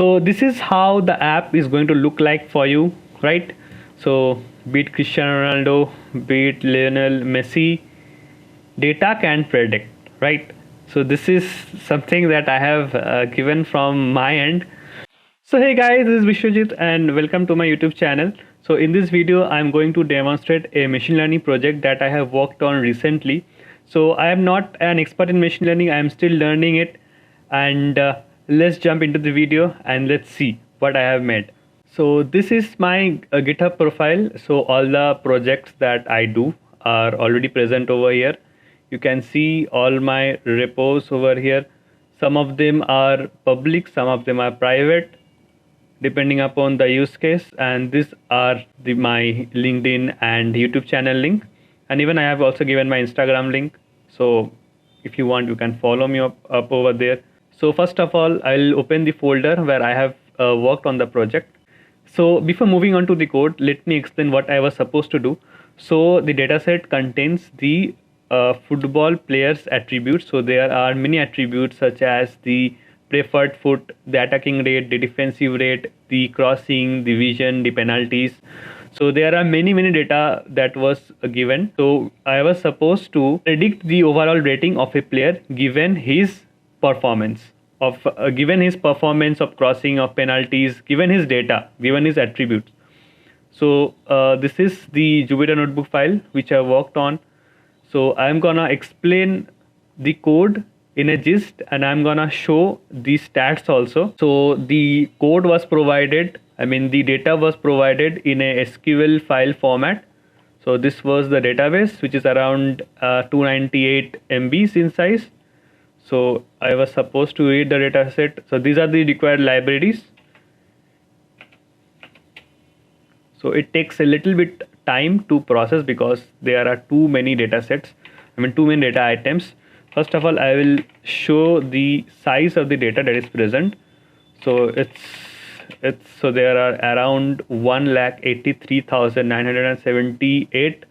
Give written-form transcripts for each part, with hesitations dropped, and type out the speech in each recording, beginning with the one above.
So this is how the app is going to look like for you, right? So be it Cristiano Ronaldo, be it Lionel Messi, data can predict, right? So this is something that I have given from my end. So hey guys, this is Biswajit and welcome to my YouTube channel. So in this video, I'm going to demonstrate a machine learning project that I have worked on recently. So I am not an expert in machine learning, I am still learning it. And let's jump into the video and let's see what I have made. So this is my GitHub profile. So all the projects that I do are already present over here. You can see all my repos over here. Some of them are public, some of them are private, depending upon the use case. And these are my LinkedIn and YouTube channel link. And even I have also given my Instagram link. So if you want, you can follow me up over there. So first of all, I'll open the folder where I have worked on the project. So before moving on to the code, let me explain what I was supposed to do. So the dataset contains the football players attributes. So there are many attributes such as the preferred foot, the attacking rate, the defensive rate, the crossing, the vision, the penalties. So there are many data that was given. So I was supposed to predict the overall rating of a player given his performance of crossing, of penalties, given his data, given his attributes. So this is the Jupyter notebook file which I worked on. So I'm gonna explain the code in a gist and I'm gonna show the stats also. So the code was provided, the data was provided in a SQL file format. So this was the database, which is around 298 MBs in size. So I was supposed to read the data set. So these are the required libraries. So it takes a little bit time to process because there are too many data sets, too many data items. First of all, I will show the size of the data that is present. So so there are around 1,83,978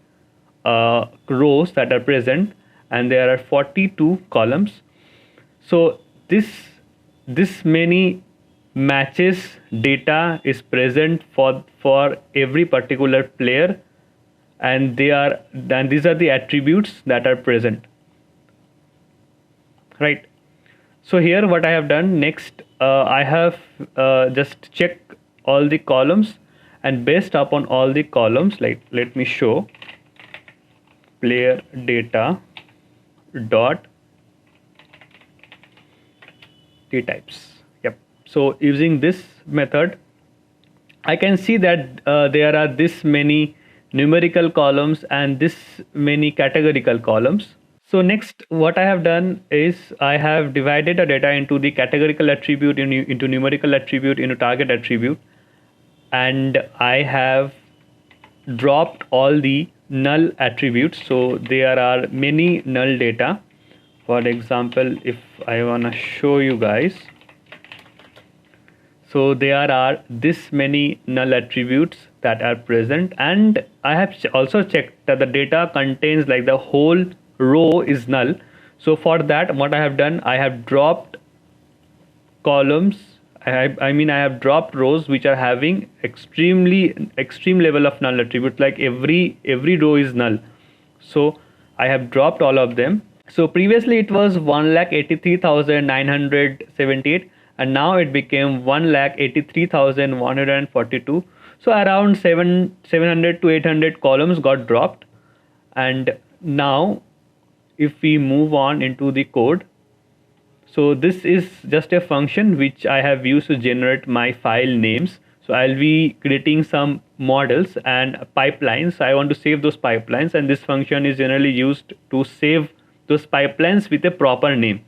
rows that are present, and there are 42 columns. So this many matches data is present for every particular player, and these are the attributes that are present, right? So here what I have done next, I have just checked all the columns, and based upon all the columns, like let me show player data dot t types. Yep. So using this method, I can see that there are this many numerical columns and this many categorical columns. So next, what I have done is I have divided the data into the categorical attribute, into numerical attribute, into target attribute, and I have dropped all the null attributes. So there are many null data. For example, if I want to show you guys, so there are this many null attributes that are present, and I have also checked that the data contains, like, the whole row is null. So for that, what I have done, I have dropped columns. I have dropped rows which are having extreme level of null attributes, like every row is null. So I have dropped all of them. So previously it was 1,83,978, and now it became 1,83,142. So around 700 to 800 columns got dropped. And now if we move on into the code, so this is just a function which I have used to generate my file names. So I'll be creating some models and pipelines. I want to save those pipelines, and this function is generally used to save those pipelines with a proper name.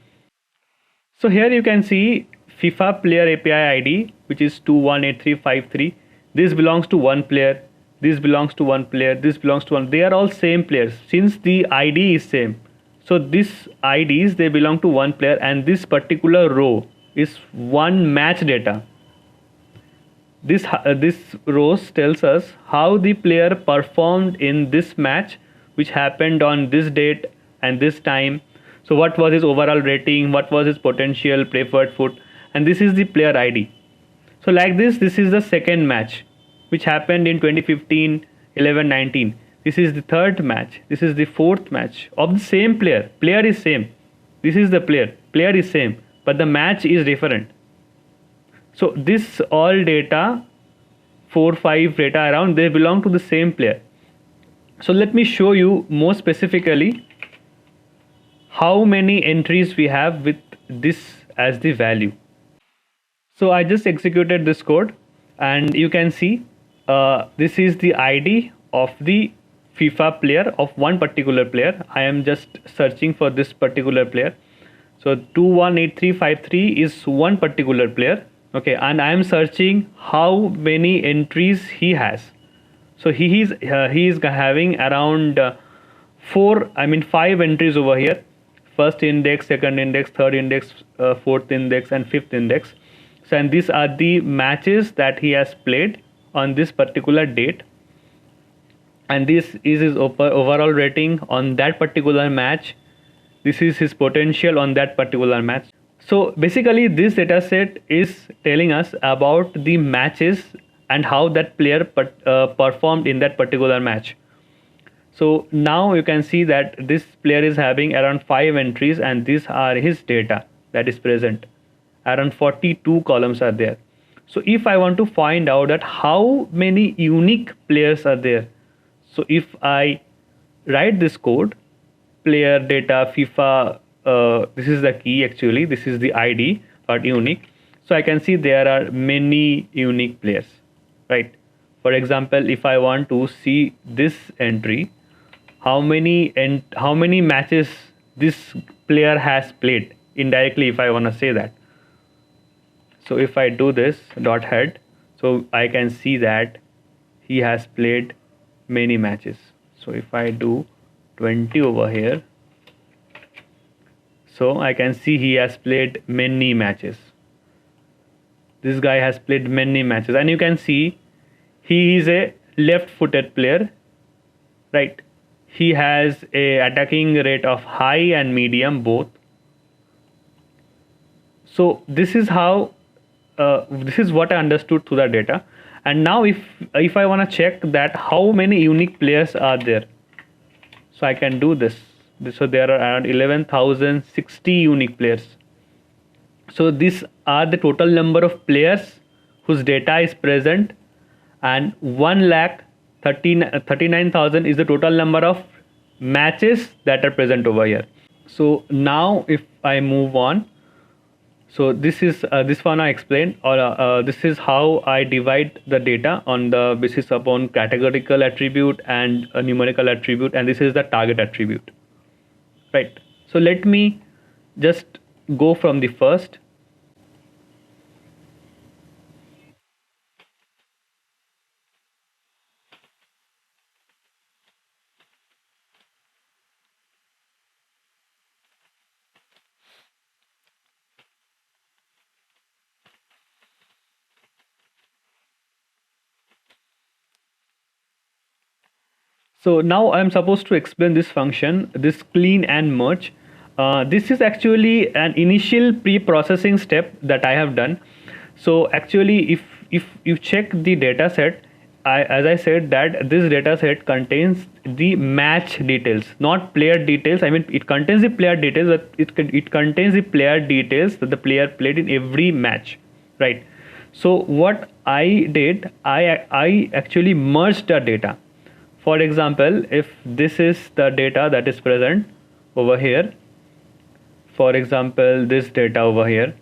So here you can see FIFA player API ID, which is 218353. This belongs to one player, this belongs to one player, this belongs to one. They are all same players since the ID is same. So these IDs, they belong to one player, and this particular row is one match data. This rows tells us how the player performed in this match, which happened on this date and this time. So what was his overall rating, what was his potential preferred foot, and this is the player ID. So like this is the second match which happened in 2015, 11, 19. This is the third match. This is the fourth match of the same player. Player is same. This is the player. Player is same, but the match is different. So this all data, 4, 5 data around, they belong to the same player. So let me show you more specifically how many entries we have with this as the value. So I just executed this code, and you can see this is the ID of the FIFA player of one particular player. I am just searching for this particular player. So 218353 is one particular player. Okay, and I am searching how many entries he has. So he is having around 5 entries over here. First index, second index, third index, fourth index, and fifth index. So, and these are the matches that he has played on this particular date, and this is his overall rating on that particular match. This is his potential on that particular match. So basically this data set is telling us about the matches and how that player performed in that particular match. So now you can see that this player is having around 5 entries, and these are his data that is present. Around 42 columns are there. So if I want to find out that how many unique players are there, so if I write this code, player data FIFA, this is the key actually, this is the ID, but unique. So I can see there are many unique players, right? For example, if I want to see this entry, how many matches this player has played indirectly, if I want to say that. So if I do this dot head, so I can see that he has played many matches. So if I do 20 over here, so I can see he has played many matches. This guy has played many matches, and you can see he is a left-footed player, right? He has a attacking rate of high and medium both. So this is how this is what I understood through the data. And now if I want to check that how many unique players are there, so I can do this. So there are around 11,060 unique players. So these are the total number of players whose data is present, and 1,39,000 is the total number of matches that are present over here. So now if I move on, so this is this one I explained, or this is how I divide the data on the basis upon categorical attribute and a numerical attribute, and this is the target attribute, right? So let me just go from the first. So now I'm supposed to explain this function, this clean and merge. This is actually an initial pre-processing step that I have done. So actually, if you check the data set, as I said that this data set contains the match details, not player details. I mean, it contains the player details, but it contains the player details that the player played in every match, right? So what I did, I actually merged the data. For example, if this is the data that is present over here, for example, this data over here,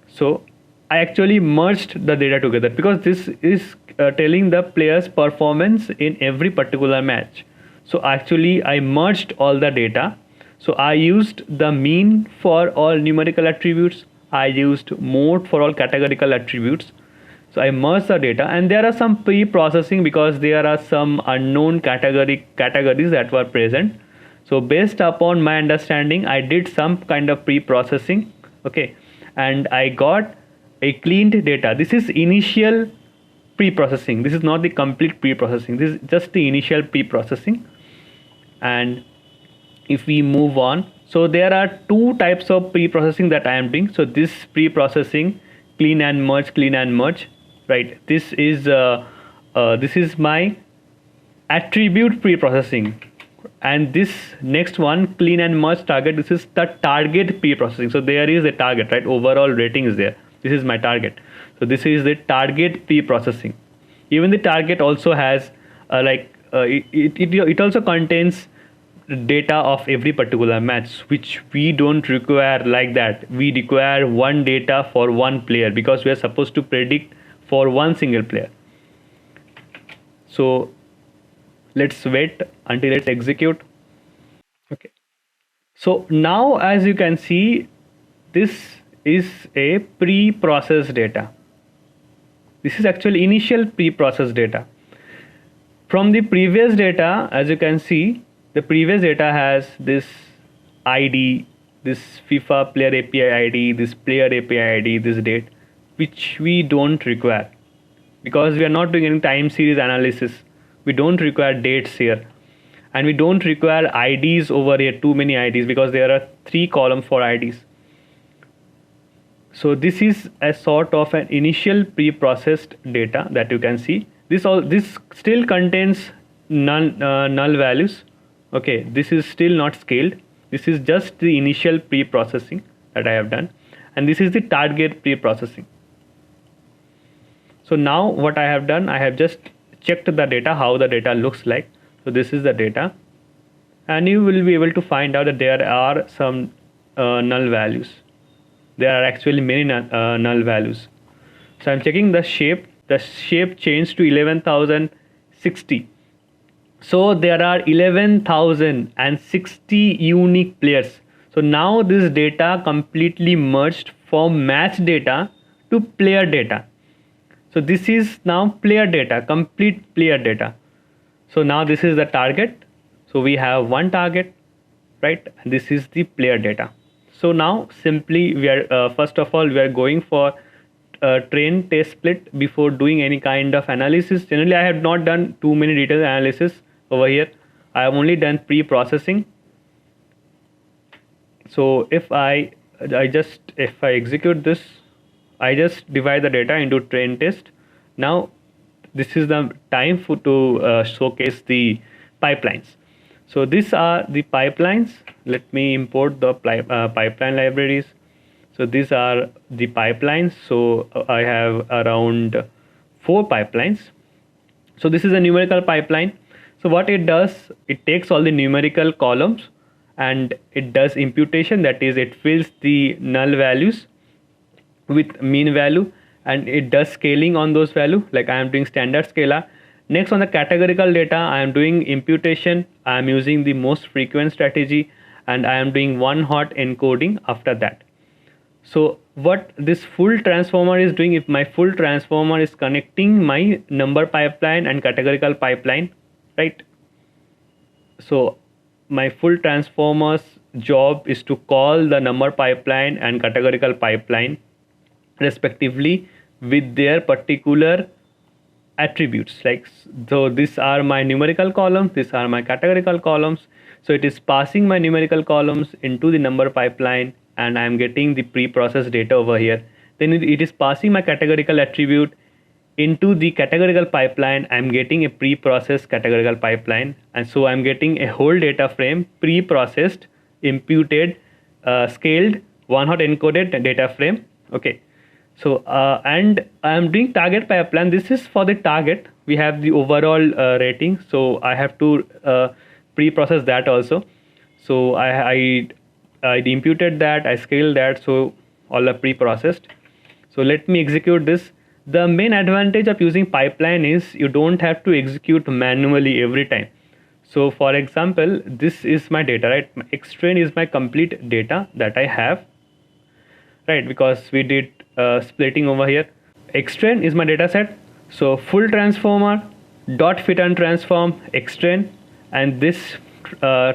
so I actually merged the data together because this is telling the player's performance in every particular match. So actually I merged all the data. So I used the mean for all numerical attributes. I used mode for all categorical attributes. So I merged the data, and there are some pre-processing because there are some unknown categories that were present. So based upon my understanding, I did some kind of pre-processing, okay, and I got a cleaned data. This is initial pre-processing. This is not the complete pre-processing. This is just the initial pre-processing. And if we move on, so there are two types of pre-processing that I am doing. So this pre-processing, clean and merge, right? This is my attribute pre-processing, and this next one, clean and merge target, this is the target pre-processing. So there is a target, right? Overall rating is there. This is my target. So this is the target pre-processing. Even the target also has it also contains data of every particular match, which we don't require like that. We require one data for one player because we are supposed to predict for one single player. So let's wait until it's execute. Okay. So now, as you can see, this is a pre-processed data. This is actually initial pre-processed data. From the previous data, as you can see, the previous data has this ID, this FIFA player API ID, this player API ID, this date, which we don't require because we are not doing any time series analysis. We don't require dates here, and we don't require IDs over here, too many IDs, because there are 3 columns for IDs. So this is a sort of an initial pre-processed data that you can see. This still contains null values. Okay, this is still not scaled. This is just the initial pre-processing that I have done, and this is the target pre-processing. So now what I have done, I have just checked the data, how the data looks like. So this is the data, and you will be able to find out that there are some null values. There are actually many null values. So I'm checking the shape. The shape changed to 11,060. So there are 11,060 unique players. So now this data completely merged from match data to player data. So this is now player data, complete player data. So now this is the target. So we have one target, right? And this is the player data. So now simply we are first of all we are going for train test split before doing any kind of analysis. Generally, I have not done too many detailed analysis over here. I have only done pre-processing. So if I execute this, I just divide the data into train test. Now this is the time to showcase the pipelines. So these are the pipelines. Let me import the pipeline libraries. So these are the pipelines. So I have around 4 pipelines. So this is a numerical pipeline. So what it does, it takes all the numerical columns and it does imputation. That is, it fills the null values with mean value, and it does scaling on those values. Like I am doing standard scalar. Next, on the categorical data, I am doing imputation. I am using the most frequent strategy, and I am doing one hot encoding after that. So what this full transformer is doing, if my full transformer is connecting my number pipeline and categorical pipeline, right? So my full transformer's job is to call the number pipeline and categorical pipeline respectively with their particular attributes. Like, so these are my numerical columns, these are my categorical columns. So it is passing my numerical columns into the number pipeline, and I am getting the pre-processed data over here. Then it is passing my categorical attribute into the categorical pipeline. I am getting a pre-processed categorical pipeline, and so I am getting a whole data frame, pre-processed, imputed, scaled, one hot encoded data frame. Okay. So and I am doing target pipeline. This is for the target. We have the overall rating. So I have to pre-process that also. So I imputed that, I scaled that, so all are pre-processed. So let me execute this. The main advantage of using pipeline is you don't have to execute manually every time. So for example, this is my data, right? Xtrain is my complete data that I have, right? Because we did splitting over here. Xtrain is my data set. So full transformer, dot fit and transform, Xtrain, and this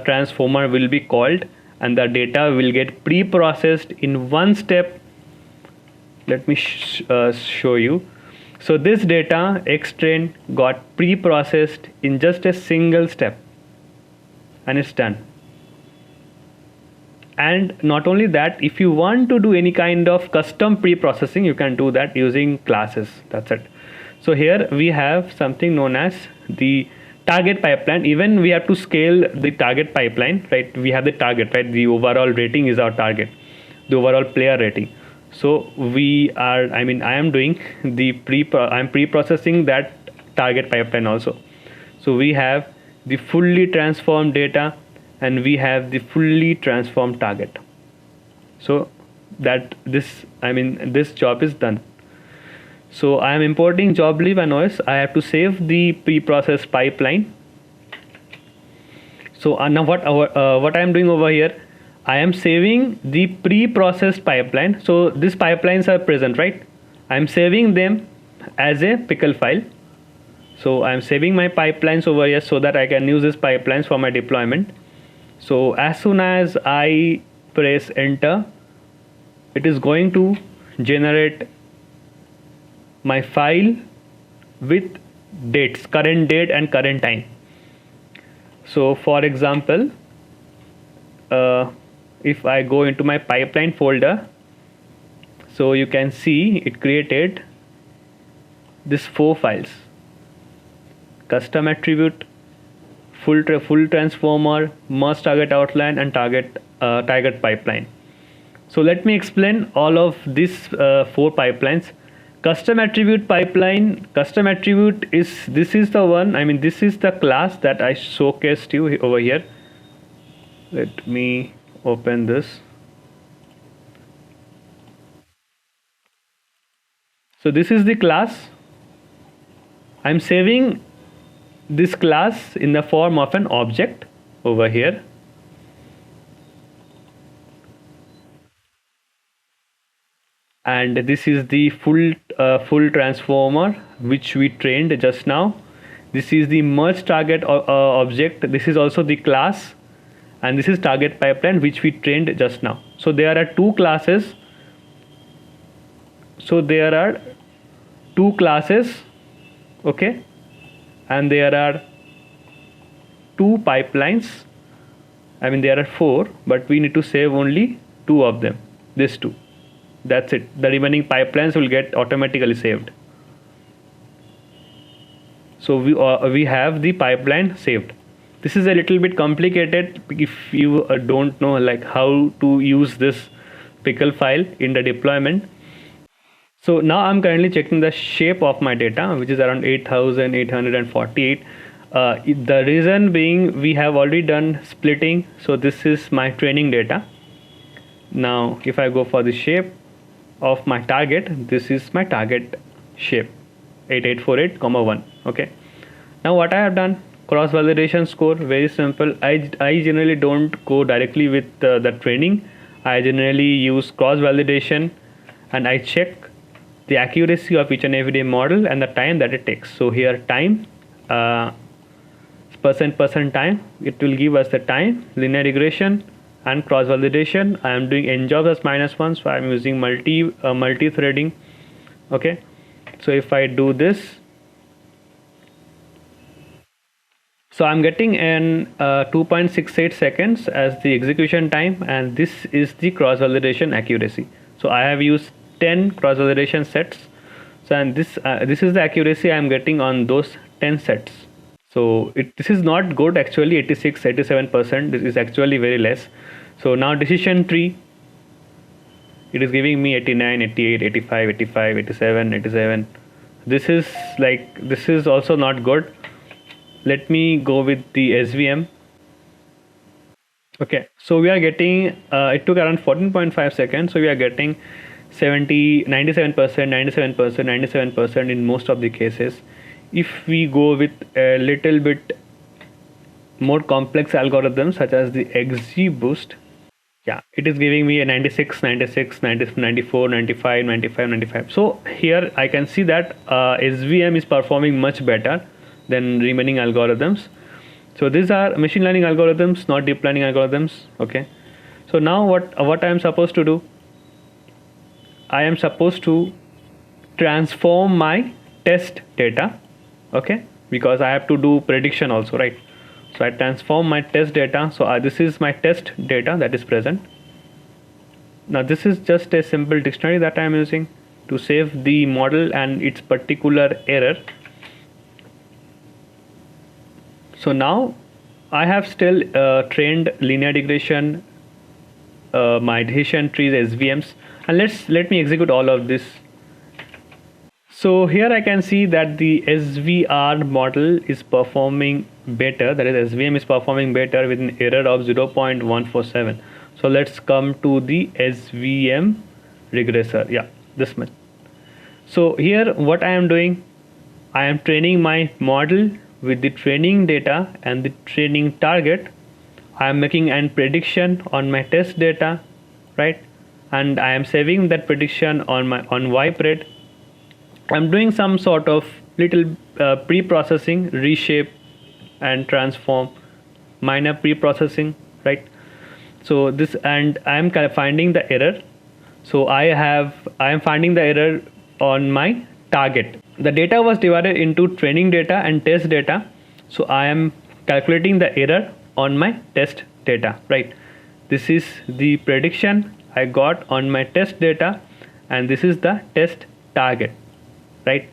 transformer will be called, and the data will get pre-processed in one step. Let me show you. So this data Xtrain got pre-processed in just a single step, and it's done. And not only that, if you want to do any kind of custom pre-processing, you can do that using classes. That's it. So here we have something known as the target pipeline. Even we have to scale the target pipeline, right? We have the target, right? The overall rating is our target, the overall player rating. So I am doing I'm pre-processing that target pipeline also. So we have the fully transformed data and we have the fully transformed target. So that this job is done. So I am importing job leave and OS. I have to save the pre-processed pipeline. So now what I am doing over here, I am saving the pre-processed pipeline. So these pipelines are present, right? I am saving them as a pickle file. So I am saving my pipelines over here so that I can use these pipelines for my deployment. So as soon as I press enter, it is going to generate my file with dates, current date and current time. So for example, if I go into my pipeline folder, so you can see it created these 4 files: custom attribute, full transformer, merge target outline, and target pipeline. So let me explain all of these 4 pipelines. Custom attribute pipeline, custom attribute this is the one, this is the class that I showcased you over here. Let me open this. So this is the class. I'm saving this class in the form of an object over here. And this is the full transformer which we trained just now. This is the merge target object. This is also the class, and this is target pipeline which we trained just now. So there are 2 classes. Okay, and there are 2 pipelines. There are 4, but we need to save only 2 of them. These 2. That's it. The remaining pipelines will get automatically saved. So we have the pipeline saved. This is a little bit complicated if you don't know like how to use this pickle file in the deployment. So now I'm currently checking the shape of my data, which is around 8,848. The reason being we have already done splitting. So this is my training data. Now if I go for the shape of my target, this is my target shape, 8848,1. Okay, now what I have done, cross validation score, very simple. I generally don't go directly with the training. I generally use cross validation and I check the accuracy of each and every model and the time that it takes. So here time, percent time, it will give us the time, linear regression and cross validation. I am doing n jobs as -1, so I am using multi threading. Okay, so if I do this, so I'm getting an 2.68 seconds as the execution time, and this is the cross validation accuracy. So I have used 10 cross validation sets. So and this is the accuracy I am getting on those 10 sets. So this is not good actually. 87%. This is actually very less. So now decision tree, it is giving me 89, 88, 85, 85, 87, 87. This is also not good. Let me go with the SVM. Okay, so we are getting it took around 14.5 seconds, so we are getting 97%, 97% in most of the cases. If we go with a little bit more complex algorithms such as the XGBoost, yeah, it is giving me a 96, 96, 90, 94, 95, 95, 95. So here I can see that SVM is performing much better than remaining algorithms. So these are machine learning algorithms, not deep learning algorithms. Okay, so now what I am supposed to do, I am supposed to transform my test data. Okay, because I have to do prediction also, right? So I transform my test data. So this is my test data that is present. Now this is just a simple dictionary that I am using. to save the model and its particular error. So now I have still trained linear regression, my decision trees, SVMs, and let me execute all of this. So here I can see that the SVR model is performing better, that is SVM is performing better with an error of 0.147. So let's come to the SVM regressor. Yeah, this much. So here what I am doing, I am training my model with the training data and the training target. I am making an prediction on my test data, right? And I am saving that prediction on Ypred. I'm doing some sort of little pre-processing, reshape and transform, minor pre-processing, right? So this, and I am finding the error. So I am finding the error on my target. The data was divided into training data and test data. So I am calculating the error on my test data, right? This is the prediction I got on my test data, and this is the test target, right?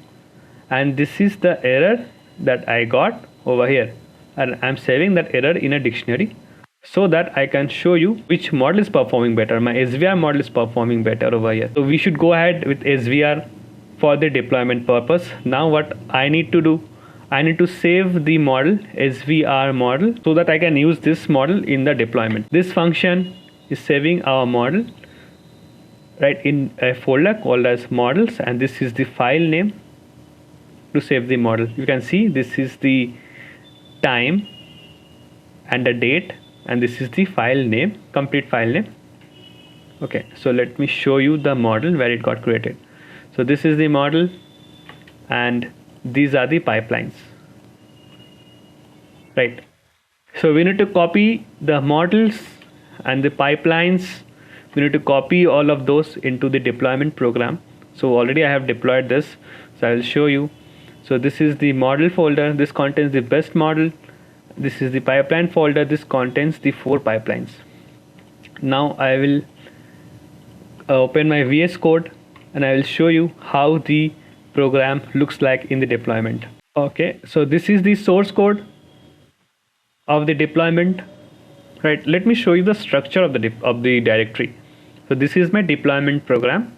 And this is the error that I got over here, and I'm saving that error in a dictionary so that I can show you which model is performing better. My SVR model is performing better over here. So we should go ahead with SVR for the deployment purpose. Now what I need to do, I need to save the model, SVR model, so that I can use this model in the deployment. This function is saving our model, right, in a folder called as models, and this is the file name to save the model. You can see this is the time and the date, and this is the file name, complete file name. Okay, so let me show you the model where it got created. So this is the model, and these are the pipelines, right? So we need to copy the models and the pipelines. We need to copy all of those into the deployment program. So already I have deployed this, so I will show you. So this is the model folder, this contains the best model. This is the pipeline folder, this contains the 4 pipelines. Now I will open my VS Code, and I will show you how the program looks like in the deployment. Okay, so this is the source code of the deployment, right? Let me show you the structure of the directory. So this is my deployment program.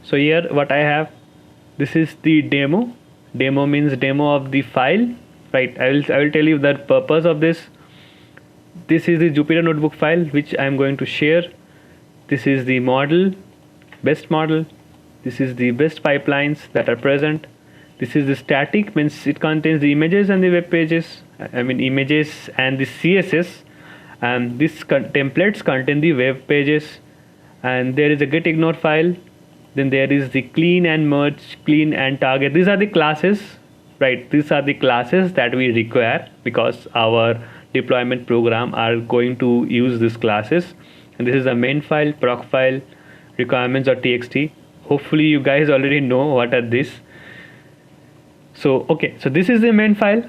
So here what I have, this is the demo. Demo means demo of the file, right? I will tell you the purpose of this. This is the Jupyter notebook file which I am going to share. This is the model, best model. This is the best pipelines that are present. This is the static, means it contains the images and the web pages. I mean images and the CSS, and this templates contain the web pages. And there is a get ignore file. Then there is the clean and merge, clean and target. These are the classes, right? These are the classes that we require because our deployment program are going to use these classes. And this is the main file, proc file, requirements.txt. Hopefully you guys already know what are these. So okay, so this is the main file.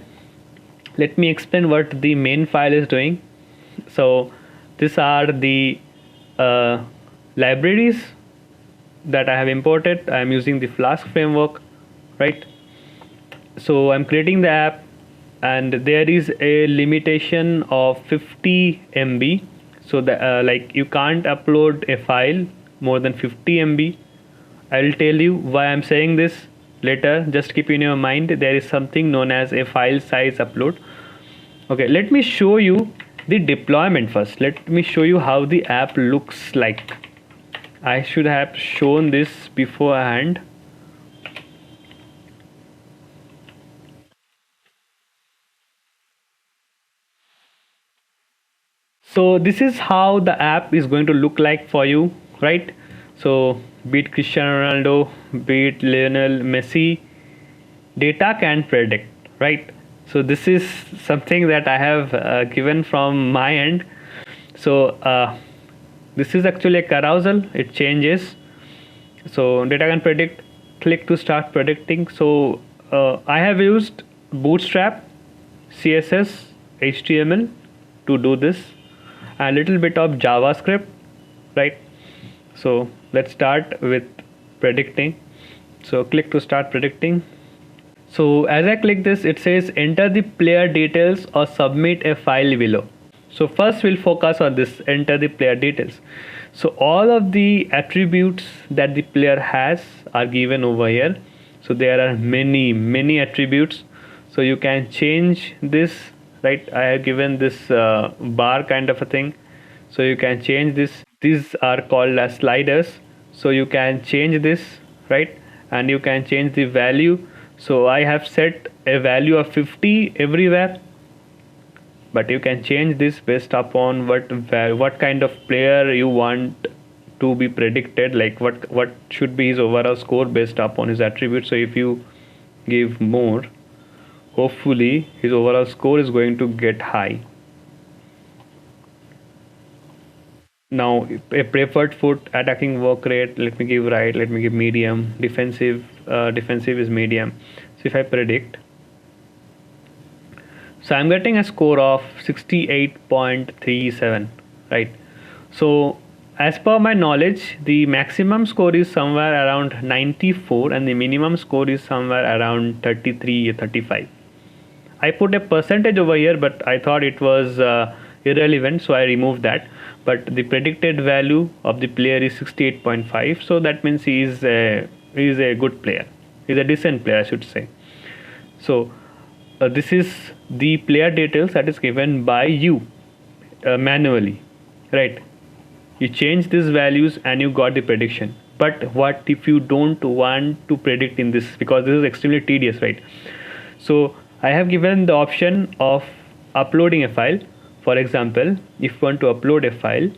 Let me explain what the main file is doing. So these are the libraries that I have imported. I am using the Flask framework, right? So I'm creating the app, and there is a limitation of 50 MB. So that like you can't upload a file more than 50 MB. I will tell you why I'm saying this later. Just keep in your mind there is something known as a file size upload. Okay, let me show you the deployment first. Let me show you how the app looks like. I should have shown this beforehand. So this is how the app is going to look like for you, right? So be it Cristiano Ronaldo, be it Lionel Messi, data can predict, right? So this is something that I have given from my end. So this is actually a carousel, it changes. So data can predict, click to start predicting. So I have used Bootstrap, CSS, HTML to do this, a little bit of JavaScript, right? So let's start with predicting. So click to start predicting. So as I click this, it says enter the player details or submit a file below. So first we'll focus on this, enter the player details. So all of the attributes that the player has are given over here. So there are many attributes. So you can change this, right? I have given this bar kind of a thing. So you can change this. These are called as sliders. So you can change this, right? And you can change the value. So I have set a value of 50 everywhere, but you can change this based upon what kind of player you want to be predicted, like what should be his overall score based upon his attributes. So if you give more, hopefully his overall score is going to get high. Now a preferred foot, attacking work rate, let me give right, let me give medium, defensive is medium. So if I predict, so I'm getting a score of 68.37, right? So as per my knowledge, the maximum score is somewhere around 94 and the minimum score is somewhere around 33 or 35. I put a percentage over here, but I thought it was irrelevant, so I removed that. But the predicted value of the player is 68.5, so that means he is a good player. He's a decent player, I should say. So this is the player details that is given by you manually, right? You change these values and you got the prediction. But what if you don't want to predict in this, because this is extremely tedious, right? So I have given the option of uploading a file. For example, if you want to upload a file,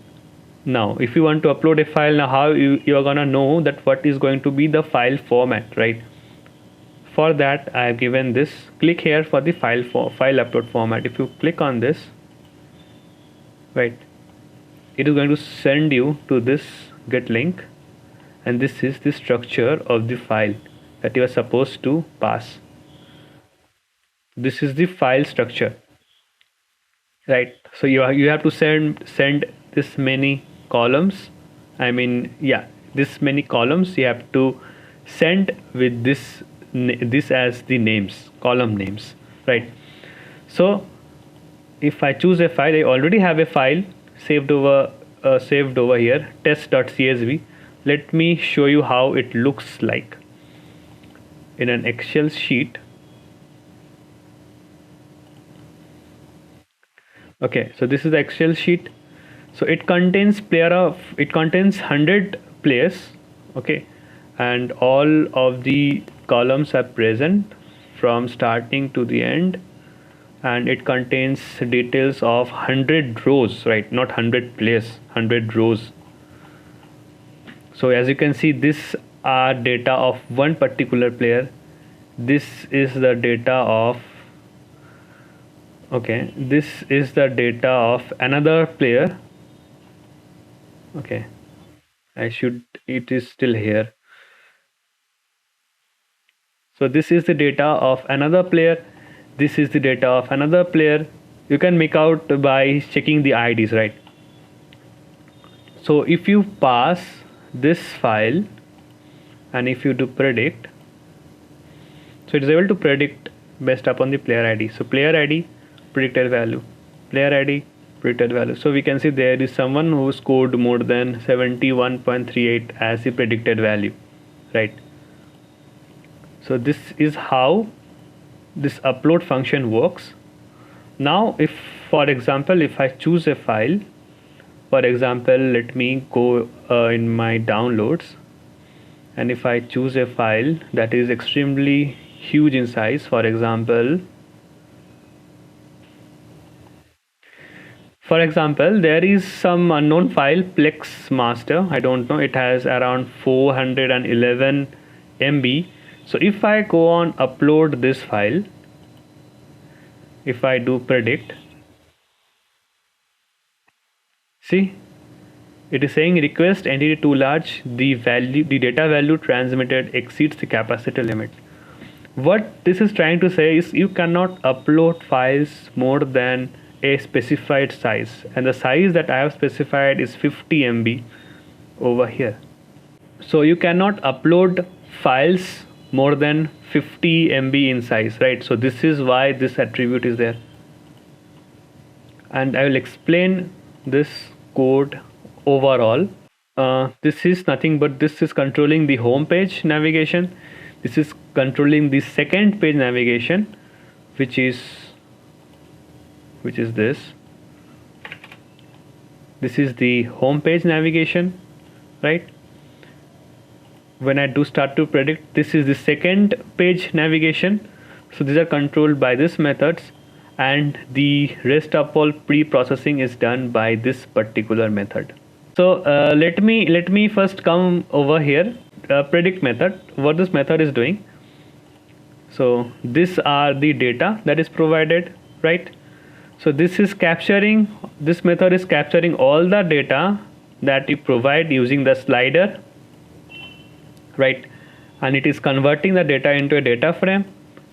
now if you want to upload a file, now how you are gonna know that what is going to be the file format, right? For that I have given this, click here for the file upload format. If you click on this, right, it is going to send you to this get link, and this is the structure of the file that you are supposed to pass. This is the file structure, right? So you have to send this many columns, this many columns you have to send with this as the names, column names, right? So if I choose a file, I already have a file saved over here, test.csv. Let me show you how it looks like in an Excel sheet. Okay, so this is the Excel sheet. So it contains 100 players, okay, and all of the columns are present from starting to the end, and it contains details of 100 rows, right? Not 100 players, 100 rows. So as you can see, this are data of one particular player. This is the data of this is the data of another player. Okay, it is still here. So this is the data of another player. This is the data of another player. You can make out by checking the IDs, right? So if you pass this file and if you do predict, so it is able to predict based upon the player ID. So player ID, predicted value, player ID, predicted value. So we can see there is someone who scored more than 71.38 as the predicted value, right? So this is how this upload function works. Now if, for example, if I choose a file, for example, let me go in my downloads, and if I choose a file that is extremely huge in size, for example, there is some unknown file, Plex master, I don't know, it has around 411 MB. So if I go on upload this file, if I do predict, see, it is saying request entity too large, the data value transmitted exceeds the capacity limit. What this is trying to say is you cannot upload files more than a specified size, and the size that I have specified is 50 MB over here. So you cannot upload files more than 50 MB in size, right? So this is why this attribute is there, and I will explain this code overall. This is nothing but this is controlling the home page navigation. This is controlling the second page navigation, which is this. This is the home page navigation, right? When I do start to predict, this is the second page navigation. So these are controlled by this methods, and the rest of all pre-processing is done by this particular method. So let me first come over here, predict method, what this method is doing. So these are the data that is provided, right? So this method is capturing all the data that you provide using the slider, right? And it is converting the data into a data frame,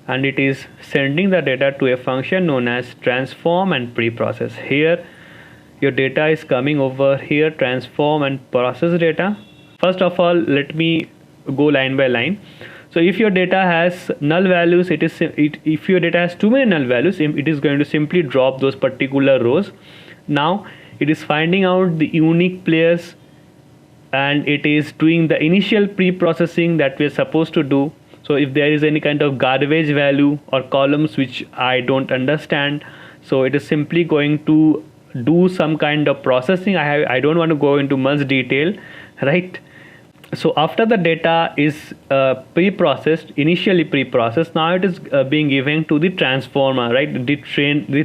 and it is sending the data to a function known as transform and preprocess. Here your data is coming over here, transform and process data. First of all, let me go line by line. So if your data has null values, if your data has too many null values, it is going to simply drop those particular rows. Now it is finding out the unique players, and it is doing the initial pre-processing that we are supposed to do. So if there is any kind of garbage value or columns which I don't understand, so it is simply going to do some kind of processing. I don't want to go into much detail, right? So after the data is initially pre-processed, now it is being given to the transformer, right? The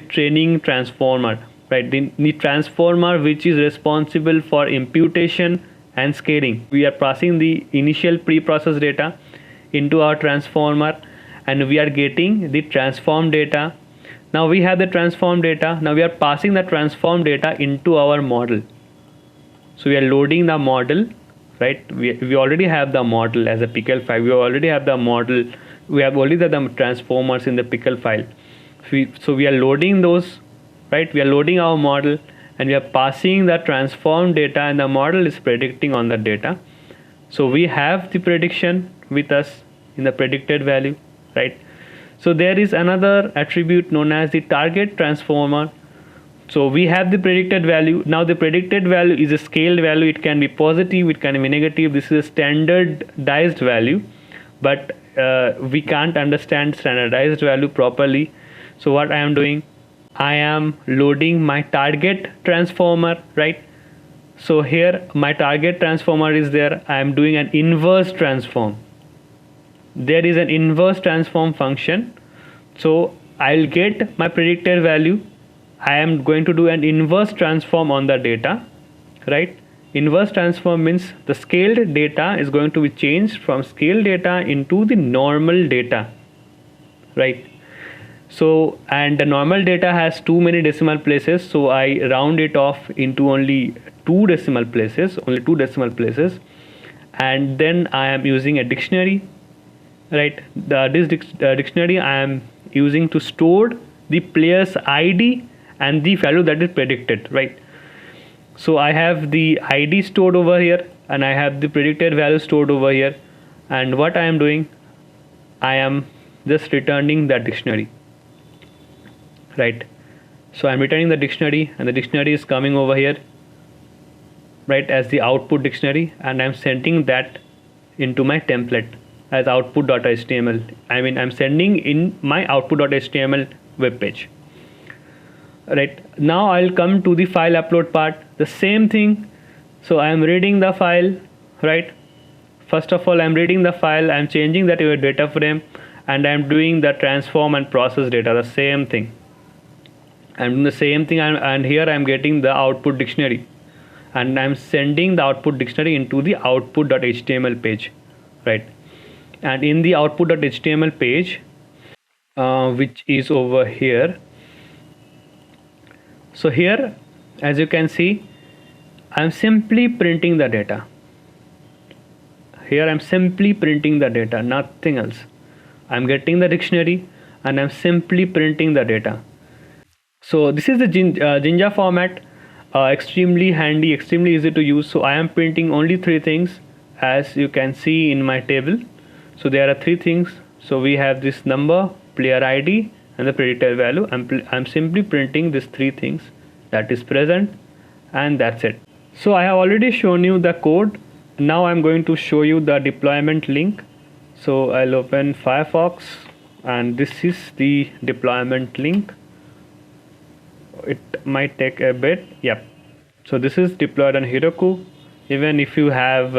training transformer, right? The transformer which is responsible for imputation and scaling. We are passing the initial pre-processed data into our transformer, and we are getting the transform data. Now we have the transform data. Now we are passing the transform data into our model. So we are loading the model, right? We already have the model as a pickle file. We already have the model. We have already the transformers in the pickle file. So we are loading those, right? We are loading our model, and we are passing the transform data, and the model is predicting on the data. So we have the prediction with us in the predicted value, right? So there is another attribute known as the target transformer. So we have the predicted value. Now the predicted value is a scaled value. It can be positive, it can be negative. This is a standardized value, but we can't understand standardized value properly. So what I am doing, I am loading my target transformer, right? So here my target transformer is there. I am doing an inverse transform. There is an inverse transform function. So I'll get my predicted value. I am going to do an inverse transform on the data, right? Inverse transform means the scaled data is going to be changed from scaled data into the normal data, right? So, and the normal data has too many decimal places, so I round it off into only two decimal places, and then I am using a dictionary, right? This dictionary I am using to store the player's ID and the value that is predicted, right? So I have the ID stored over here, and I have the predicted value stored over here, and what I am doing, I am just returning that dictionary, right? So I'm returning the dictionary, and the dictionary is coming over here, right, as the output dictionary, and I'm sending that into my template as output.html. I mean, I'm sending in my output.html web page. Right, now I'll come to the file upload part. The same thing. So I am reading the file, right? First of all, I'm reading the file, I'm changing that to a data frame, and I'm doing the transform and process data, the same thing. I'm doing the same thing, and here I'm getting the output dictionary, and I'm sending the output dictionary into the output.html page, right? And in the output.html page, which is over here. So here, as you can see, I'm simply printing the data. Here I'm simply printing the data, nothing else. I'm getting the dictionary, and I'm simply printing the data. So this is the Jinja format, extremely handy, extremely easy to use. So I am printing only three things, as you can see in my table. So there are three things. So we have this number, player ID, and the predictor value. I'm simply printing these three things, that is present, and that's it. So I have already shown you the code. Now I'm going to show you the deployment link. So I'll open Firefox, and this is the deployment link. It might take a bit. Yep. So this is deployed on Heroku. Even if you have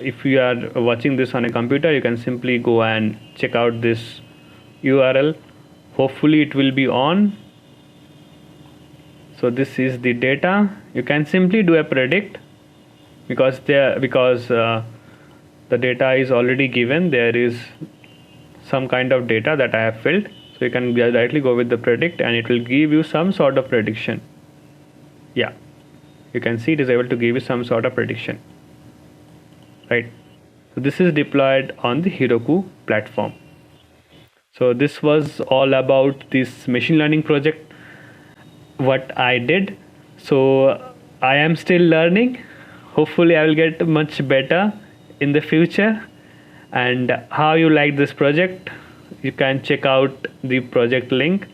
if you are watching this on a computer, you can simply go and check out this URL. Hopefully it will be on. So this is the data. You can simply do a predict because the data is already given. There is some kind of data that I have filled. So you can directly go with the predict and it will give you some sort of prediction. Yeah, you can see it is able to give you some sort of prediction, right? So this is deployed on the Heroku platform. So this was all about this machine learning project, what I did. So I am still learning. Hopefully I will get much better in the future. And how you like this project, you can check out the project link.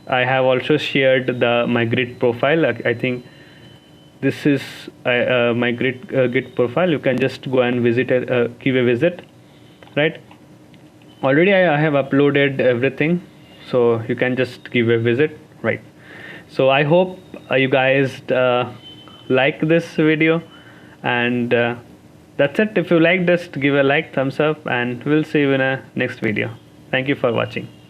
I have also shared my grid profile. I think this is my grid profile. You can just go and give a visit, right? Already I have uploaded everything, so you can just give a visit, right? So I hope you guys like this video, and that's it. If you like, just give a like, thumbs up, and we'll see you in a next video. Thank you for watching.